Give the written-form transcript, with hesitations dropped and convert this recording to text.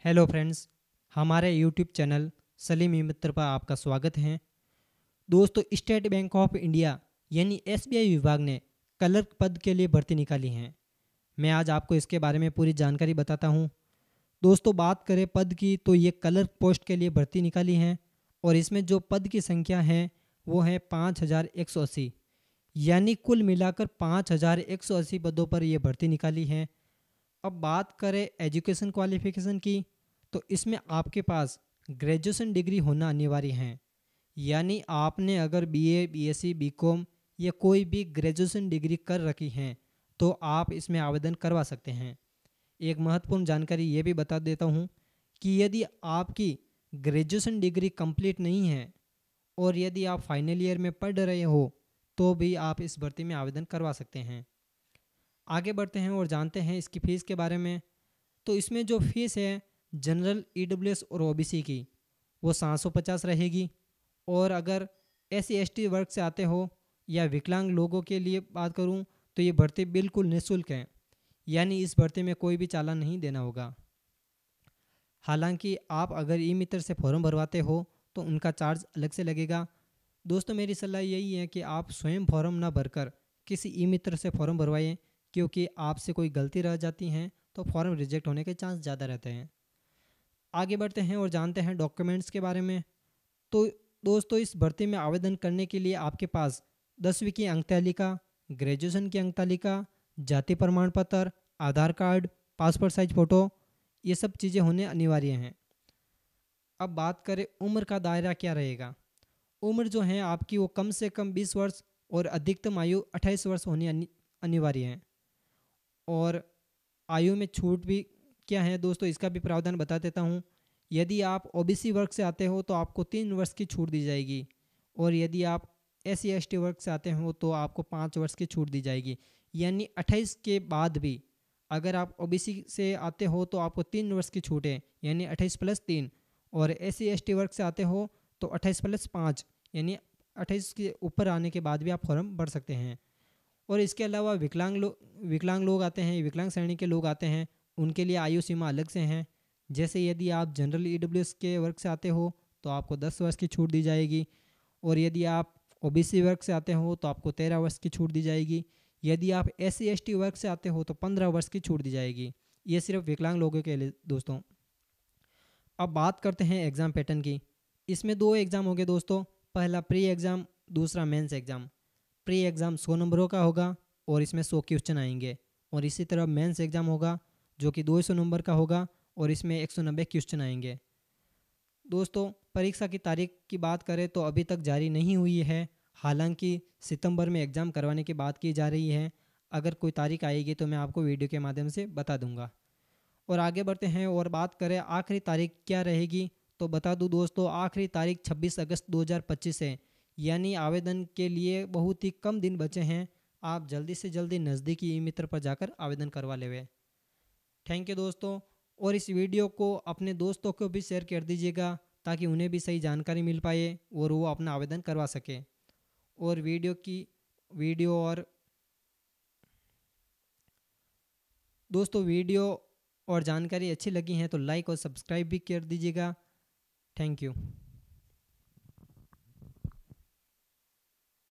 Hello friends, हमारे YouTube channel Salim ई मित्र पर आपका स्वागत है। दोस्तों, स्टेट बैंक ऑफ इंडिया यानी एसबीआई विभाग ने क्लर्क पद के लिए भर्ती निकाली है। मैं आज आपको इसके बारे में पूरी जानकारी बताता हूँ। दोस्तों, बात करें पद की तो ये क्लर्क पोस्ट के लिए भर्ती निकाली है और इसमें जो पद की संख्या है वो है 5180, यानी कुल मिलाकर 5180 पदों पर यह भर्ती निकाली है। अब बात करें एजुकेशन क्वालिफिकेशन की तो इसमें आपके पास ग्रेजुएशन डिग्री होना अनिवार्य है। यानी आपने अगर बीए, बीएससी, बीकॉम या कोई भी ग्रेजुएशन डिग्री कर रखी है तो आप इसमें आवेदन करवा सकते हैं। एक महत्वपूर्ण जानकारी ये भी बता देता हूँ कि यदि आपकी ग्रेजुएशन डिग्री कंप्लीट नहीं है और यदि आप फाइनल ईयर में पढ़ रहे हो तो भी आप इस भर्ती में आवेदन करवा सकते हैं। आगे बढ़ते हैं और जानते हैं इसकी फ़ीस के बारे में। तो इसमें जो फ़ीस है जनरल, ईडब्ल्यूएस और ओबीसी की वो 750 रहेगी। और अगर एससी एसटी वर्ग से आते हो या विकलांग लोगों के लिए बात करूं तो ये भर्ती बिल्कुल निःशुल्क है, यानी इस भर्ती में कोई भी चालान नहीं देना होगा। हालांकि आप अगर ई मित्र से फॉर्म भरवाते हो तो उनका चार्ज अलग से लगेगा। दोस्तों, मेरी सलाह यही है कि आप स्वयं फॉर्म ना भरकर किसी ई मित्र से फॉर्म भरवाएं, क्योंकि आपसे कोई गलती रह जाती है तो फॉर्म रिजेक्ट होने के चांस ज़्यादा रहते हैं। आगे बढ़ते हैं और जानते हैं डॉक्यूमेंट्स के बारे में। तो दोस्तों, इस भर्ती में आवेदन करने के लिए आपके पास 10वीं की अंक तालिका, ग्रेजुएशन की अंक तालिका, जाति प्रमाण पत्र, आधार कार्ड, पासपोर्ट साइज फ़ोटो, ये सब चीज़ें होने अनिवार्य हैं। अब बात करें उम्र का दायरा क्या रहेगा। उम्र जो है आपकी वो कम से कम 20 वर्ष और अधिकतम आयु 28 वर्ष होनी अनिवार्य है। और आयु में छूट भी क्या है दोस्तों, इसका भी प्रावधान बता देता हूँ। यदि आप ओबीसी वर्ग से आते हो तो आपको 3 वर्ष की छूट दी जाएगी, और यदि आप एससी एसटी वर्ग से आते हो तो आपको 5 वर्ष की छूट दी जाएगी। यानी 28 के बाद भी अगर आप ओबीसी से आते हो तो आपको 3 वर्ष की छूट है, यानी 28+3। और एससी एसटी वर्ग से आते हो तो 28+5, यानी 28 के ऊपर आने के बाद भी आप फॉर्म भर सकते हैं। और इसके अलावा विकलांग लोग आते हैं, विकलांग श्रेणी के लोग आते हैं, उनके लिए आयु सीमा अलग से हैं। जैसे यदि आप जनरल ईडब्ल्यूएस के वर्ग से आते हो तो आपको 10 वर्ष की छूट दी जाएगी, और यदि आप ओबीसी वर्ग से आते हो तो आपको 13 वर्ष की छूट दी जाएगी। यदि आप एससी एसटी वर्ग से आते हो तो 15 वर्ष की छूट दी जाएगी। ये सिर्फ विकलांग लोगों के लिए दोस्तों। अब बात करते हैं एग्ज़ाम पैटर्न की। इसमें 2 एग्ज़ाम होंगे दोस्तों, पहला प्री एग्ज़ाम, दूसरा मेंस एग्ज़ाम। प्री एग्ज़ाम 100 नंबरों का होगा और इसमें 100 क्वेश्चन आएंगे, और इसी तरह मेंस एग्ज़ाम होगा जो कि 200 नंबर का होगा और इसमें 190 क्वेश्चन आएंगे। दोस्तों, परीक्षा की तारीख की बात करें तो अभी तक जारी नहीं हुई है। हालांकि सितंबर में एग्ज़ाम करवाने की बात की जा रही है। अगर कोई तारीख आएगी तो मैं आपको वीडियो के माध्यम से बता दूंगा। और आगे बढ़ते हैं और बात करें आखिरी तारीख क्या रहेगी, तो बता दूं दोस्तों, आखिरी तारीख 26 अगस्त 2025 है। यानी आवेदन के लिए बहुत ही कम दिन बचे हैं। आप जल्दी से जल्दी नज़दीकी ई मित्र पर जाकर आवेदन करवा लेवे। थैंक यू दोस्तों। और इस वीडियो को अपने दोस्तों को भी शेयर कर दीजिएगा ताकि उन्हें भी सही जानकारी मिल पाए और वो अपना आवेदन करवा सके। और वीडियो और दोस्तों, वीडियो और जानकारी अच्छी लगी हैं तो लाइक और सब्सक्राइब भी कर दीजिएगा। Thank you.